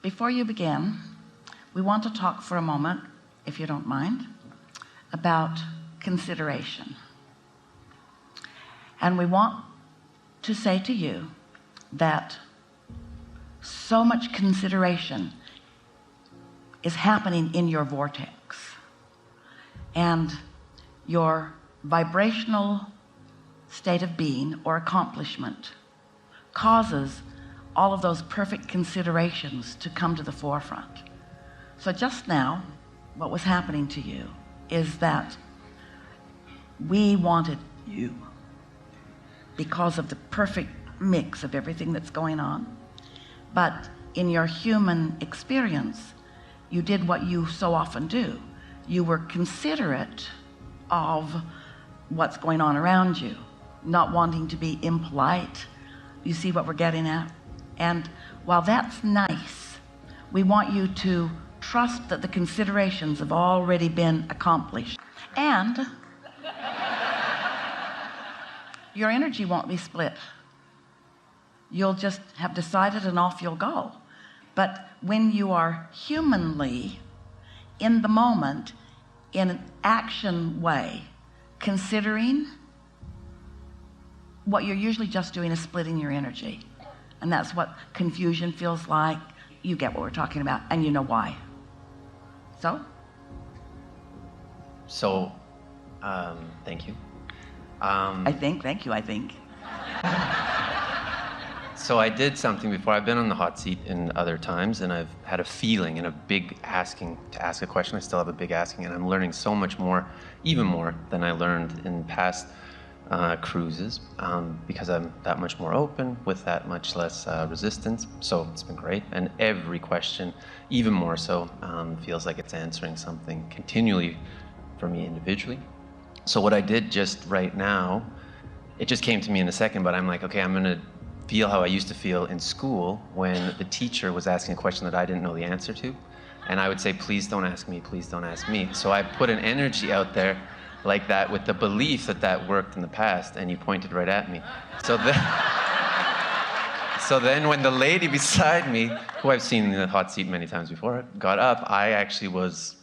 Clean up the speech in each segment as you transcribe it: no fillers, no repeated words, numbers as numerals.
Before you begin, we want to talk for a moment, if you don't mind, about consideration. And we want to say to you that so much consideration is happening in your vortex, and your vibrational state of being or accomplishment causes all of those perfect considerations to come to the forefront. So just now, what was happening to you is that we wanted you because of the perfect mix of everything that's going on. But in your human experience, you did what you so often do. You were considerate of what's going on around you, not wanting to be impolite. You see what we're getting at? And while that's nice, we want you to trust that the considerations have already been accomplished, and your energy won't be split. You'll just have decided and off you'll go. But when you are humanly in the moment, in an action way, considering, what you're usually just doing is splitting your energy. And that's what confusion feels like. You get what we're talking about, and you know why. So, thank you. I think. So I did something before. I've been on the hot seat in other times, and I've had a feeling and a big asking to ask a question. I still have a big asking, and I'm learning so much more, even more than I learned in past cruises, because I'm that much more open with that much less resistance. So it's been great, and every question, even more so, feels like it's answering something continually for me individually. So what I did just right now, it just came to me in a second, but I'm like, okay, I'm gonna feel how I used to feel in school when the teacher was asking a question that I didn't know the answer to, and I would say, please don't ask me, please don't ask me. So I put an energy out there like that with the belief that that worked in the past, and you pointed right at me. So then when the lady beside me, who I've seen in the hot seat many times before, got up, I actually was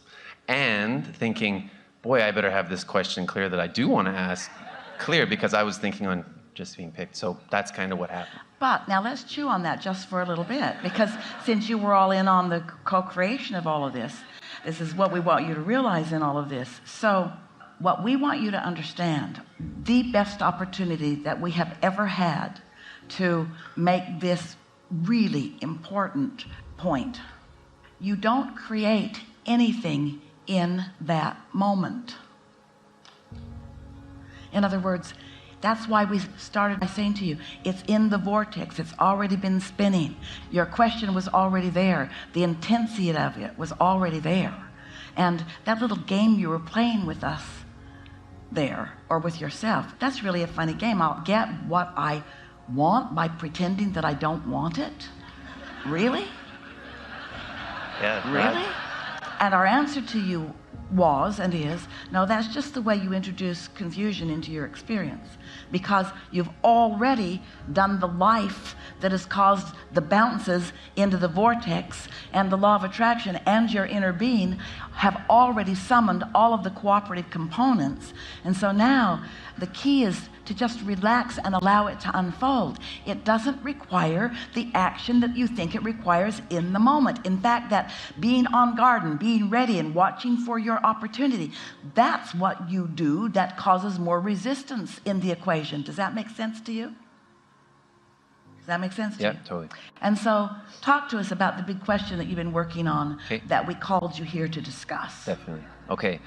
thinking, boy, I better have this question clear that I do want to ask clear, because I was thinking on just being picked. So that's kind of what happened. But now let's chew on that just for a little bit, because since you were all in on the co-creation of all of this, this is what we want you to realize in all of this. So what we want you to understand, the best opportunity that we have ever had to make this really important point, you don't create anything in that moment. In other words, that's why we started by saying to you, it's in the vortex. It's already been spinning. Your question was already there. The intensity of it was already there. And that little game you were playing with us there, or with yourself, that's really a funny game. I'll get what I want by pretending that I don't want it. Really? Yeah. Really? And our answer to you was and is, no, that's just the way you introduce confusion into your experience, because you've already done the life that has caused the bounces into the vortex, and the law of attraction and your inner being have already summoned all of the cooperative components. And so now the key is to just relax and allow it to unfold. It doesn't require the action that you think it requires in the moment. In fact, that being on guard and being ready and watching for your opportunity, that's what you do that causes more resistance in the equation. Does that make sense to you? Does that make sense to you? Yeah, totally. And so talk to us about the big question that you've been working on, Okay. that we called you here to discuss. Definitely. Okay.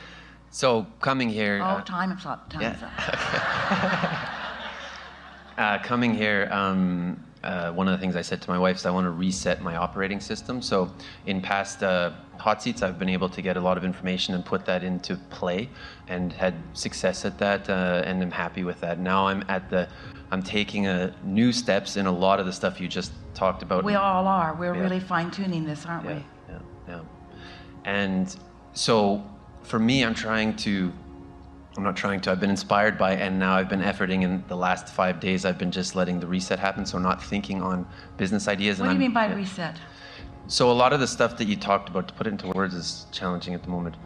So coming here. Time's up. Coming here, one of the things I said to my wife is I want to reset my operating system. So in past hot seats, I've been able to get a lot of information and put that into play, and had success at that, and I'm happy with that. Now I'm taking new steps in a lot of the stuff you just talked about. We all are. We're really fine-tuning this, aren't we? Yeah. And so for me, I've been inspired by, and now I've been efforting in the last 5 days, I've been just letting the reset happen. So not thinking on business ideas. What do you mean by reset? So a lot of the stuff that you talked about, to put it into words, is challenging at the moment.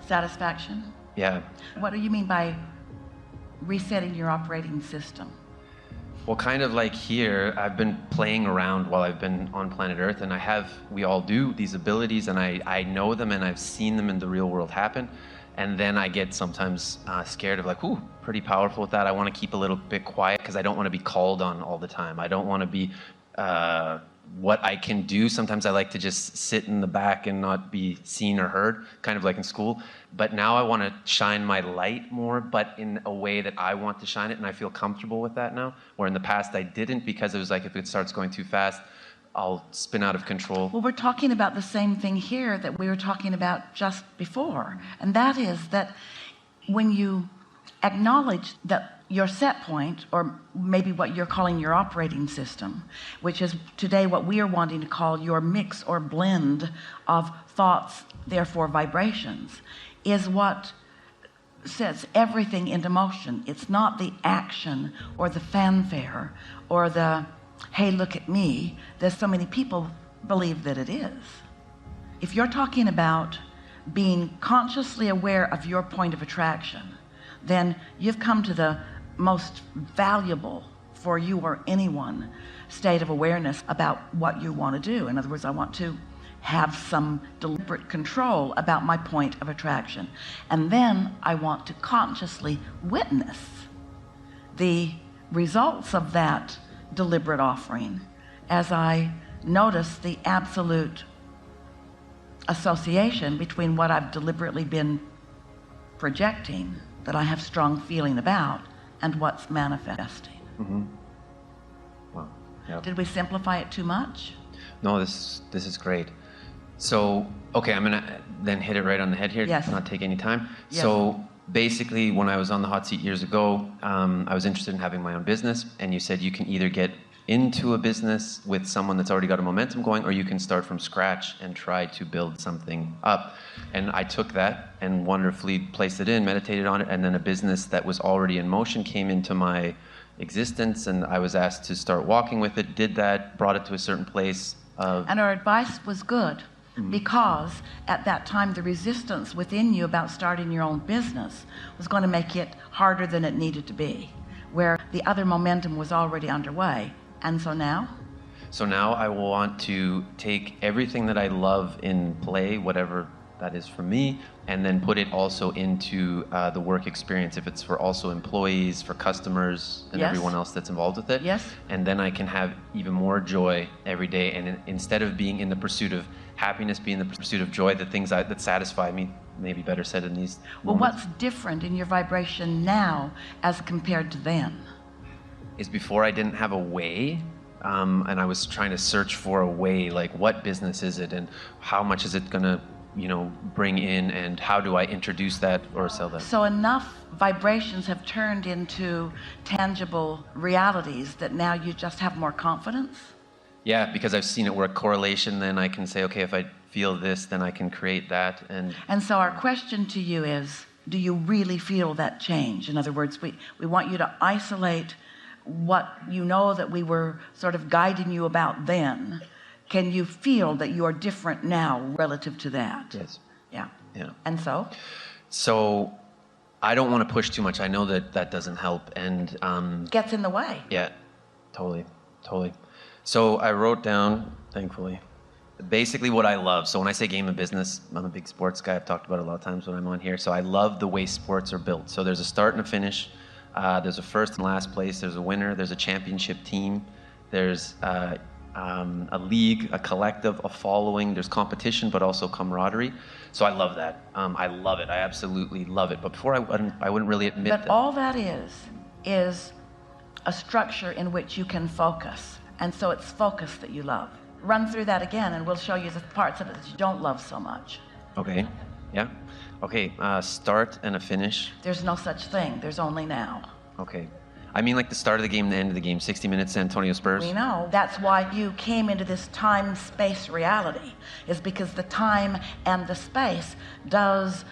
Satisfaction? Yeah. What do you mean by resetting your operating system? Well, kind of like here, I've been playing around while I've been on planet Earth, and we all do, these abilities, and I know them, and I've seen them in the real world happen. And then I get sometimes scared of like, ooh, pretty powerful with that. I want to keep a little bit quiet because I don't want to be called on all the time. I don't want to be what I can do. Sometimes I like to just sit in the back and not be seen or heard, kind of like in school. But now I want to shine my light more, but in a way that I want to shine it, and I feel comfortable with that now. Where in the past I didn't, because it was like, if it starts going too fast, I'll spin out of control. Well, we're talking about the same thing here that we were talking about just before. And that is that when you acknowledge that your set point, or maybe what you're calling your operating system, which is today what we are wanting to call your mix or blend of thoughts, therefore vibrations, is what sets everything into motion. It's not the action or the fanfare or the hey, look at me. There's so many people believe that it is. If you're talking about being consciously aware of your point of attraction, then you've come to the most valuable for you or anyone state of awareness about what you want to do. In other words, I want to have some deliberate control about my point of attraction. And then I want to consciously witness the results of that deliberate offering as I notice the absolute association between what I've deliberately been projecting that I have strong feeling about and what's manifesting. Mm-hmm. Wow. Yep. Did we simplify it too much? No, this is great. So, okay, I'm gonna then hit it right on the head here. Yes. Not take any time. Yes. So basically, when I was on the hot seat years ago, I was interested in having my own business, and you said you can either get into a business with someone that's already got a momentum going, or you can start from scratch and try to build something up. And I took that and wonderfully placed it in, meditated on it, and then a business that was already in motion came into my existence, and I was asked to start walking with it, did that, brought it to a certain place of... And our advice was good. Because at that time the resistance within you about starting your own business was going to make it harder than it needed to be, where the other momentum was already underway. And so now? So now I want to take everything that I love in play, whatever that is for me, and then put it also into the work experience, if it's for also employees, for customers, and Yes. everyone else that's involved with it. Yes. And then I can have even more joy every day, and instead of being in the pursuit of happiness, be in the pursuit of joy, the things that satisfy me, maybe better said in these Well, moments, what's different in your vibration now as compared to then? is before I didn't have a way, and I was trying to search for a way, like what business is it, and how much is it gonna, bring in, and how do I introduce that or sell that? So enough vibrations have turned into tangible realities that now you just have more confidence? Yeah, because I've seen it work. Correlation, then I can say, okay, if I feel this, then I can create that. And so our question to you is, do you really feel that change? In other words, we want you to isolate what you know that we were sort of guiding you about then. Can you feel that you are different now relative to that? Yes. Yeah. Yeah. And so? So I don't want to push too much. I know that doesn't help. And Gets in the way. yeah, totally. So I wrote down, thankfully, basically what I love. So when I say game of business, I'm a big sports guy. I've talked about it a lot of times when I'm on here. So I love the way sports are built. So there's a start and a finish. There's a first and last place. There's a winner. There's a championship team. There's a league, a collective, a following. There's competition, but also camaraderie. So I love that. I love it. I absolutely love it. But before I wouldn't really admit But that. all that is a structure in which you can focus. And so it's focus that you love. Run through that again and we'll show you the parts of it that you don't love so much. Okay. Yeah. Okay. Start and a finish. There's no such thing. There's only now. Okay. I mean like the start of the game and the end of the game, 60 minutes, San Antonio Spurs. We know. That's why you came into this time-space reality, is because the time and the space does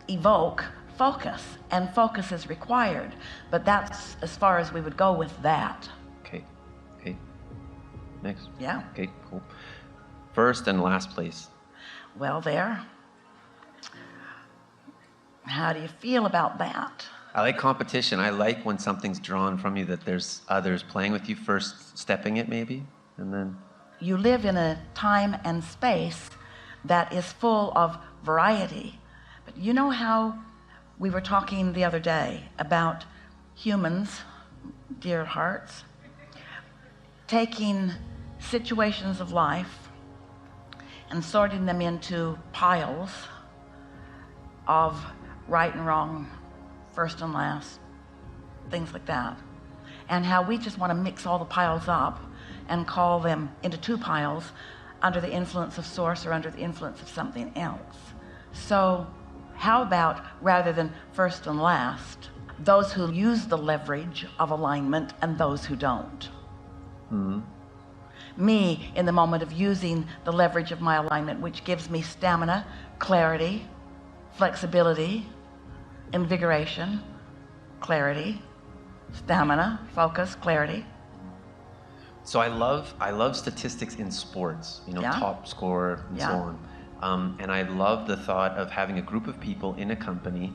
evoke focus, and focus is required. But that's as far as we would go with that. Okay. Next. Yeah. Okay, cool. First and last place. Well, there. How do you feel about that? I like competition. I like when something's drawn from you that there's others playing with you, first stepping it maybe, and then... You live in a time and space that is full of variety. But you know how we were talking the other day about humans, dear hearts, taking situations of life and sorting them into piles of right and wrong, first and last, things like that, and how we just want to mix all the piles up and call them into two piles under the influence of source or under the influence of something else. So how about, rather than first and last, those who use the leverage of alignment and those who don't? Me, in the moment of using the leverage of my alignment, which gives me stamina, clarity, flexibility, invigoration, clarity, stamina, focus, clarity. So I love statistics in sports, you know, Yeah. top scorer and so Yeah. on. And I love the thought of having a group of people in a company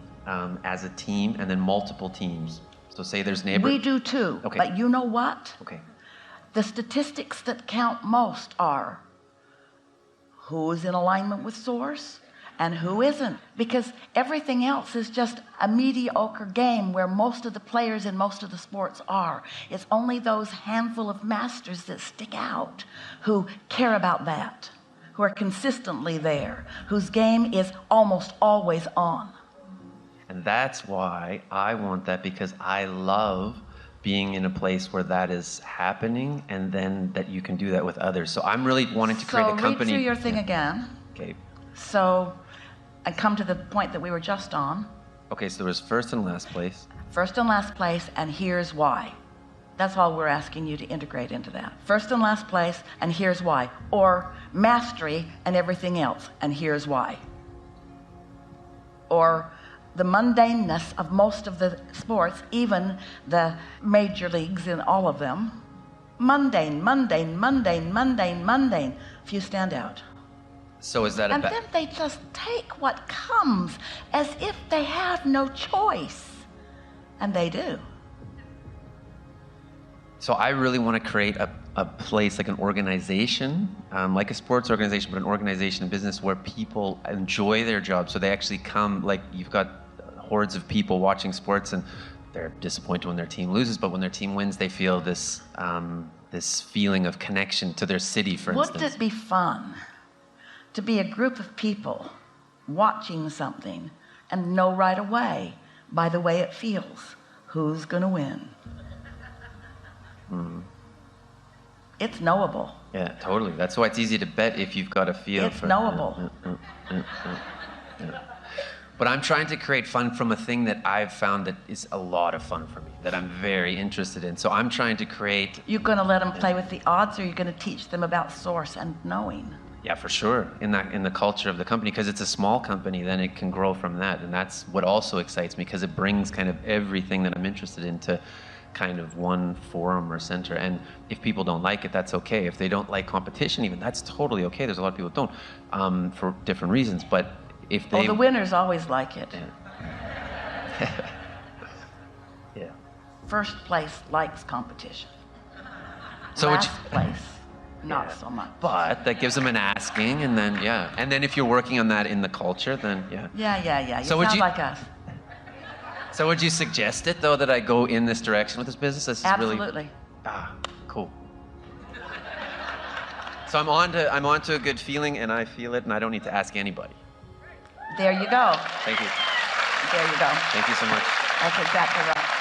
as a team and then multiple teams. So say there's We do too. Okay. But you know what? Okay. The statistics that count most are who is in alignment with source and who isn't, because everything else is just a mediocre game where most of the players in most of the sports are. It's only those handful of masters that stick out who care about that, who are consistently there, whose game is almost always on. And that's why I want that, because I love being in a place where that is happening and then that you can do that with others. So I'm really wanting to create a company. So read through your thing again. Okay. So I come to the point that we were just on. Okay, so there was first and last place. First and last place, and here's why. That's all we're asking you to integrate into that. First and last place, and here's why. Or mastery and everything else, and here's why. Or the mundaneness of most of the sports, even the major leagues in all of them. Mundane, mundane, mundane, mundane, mundane. Few stand out. So is that And then they just take what comes as if they have no choice. And they do. So I really want to create a place, like an organization, like a sports organization, but an organization, a business where people enjoy their job. So they actually come, like you've got hordes of people watching sports and they're disappointed when their team loses, but when their team wins, they feel this, this feeling of connection to their city, for instance. Wouldn't it be fun to be a group of people watching something and know right away, by the way it feels, who's going to win? It's knowable. Yeah, totally. That's why it's easy to bet if you've got a feel It's for knowable. Yeah. But I'm trying to create fun from a thing that I've found that is a lot of fun for me, that I'm very interested in. So I'm trying to create... You're going to let them play with the odds, or you're going to teach them about source and knowing? Yeah, for sure. In the culture of the company, because it's a small company, then it can grow from that. And that's what also excites me, because it brings kind of everything that I'm interested in to kind of one forum or center. And if people don't like it, that's okay. If they don't like competition even, that's totally okay. There's a lot of people who don't, for different reasons. But if they... Oh, the winners always like it. Yeah. Yeah. First place likes competition. So Last place, not Yeah. so much. But that gives them an asking, and then, yeah. And then if you're working on that in the culture, then, yeah. Yeah. You So would sound you- like us. So would you suggest it, though, that I go in this direction with this business? This is Absolutely. really... Cool. So I'm on to a good feeling, and I feel it, and I don't need to ask anybody. There you go. Thank you. There you go. Thank you so much. That's exactly right.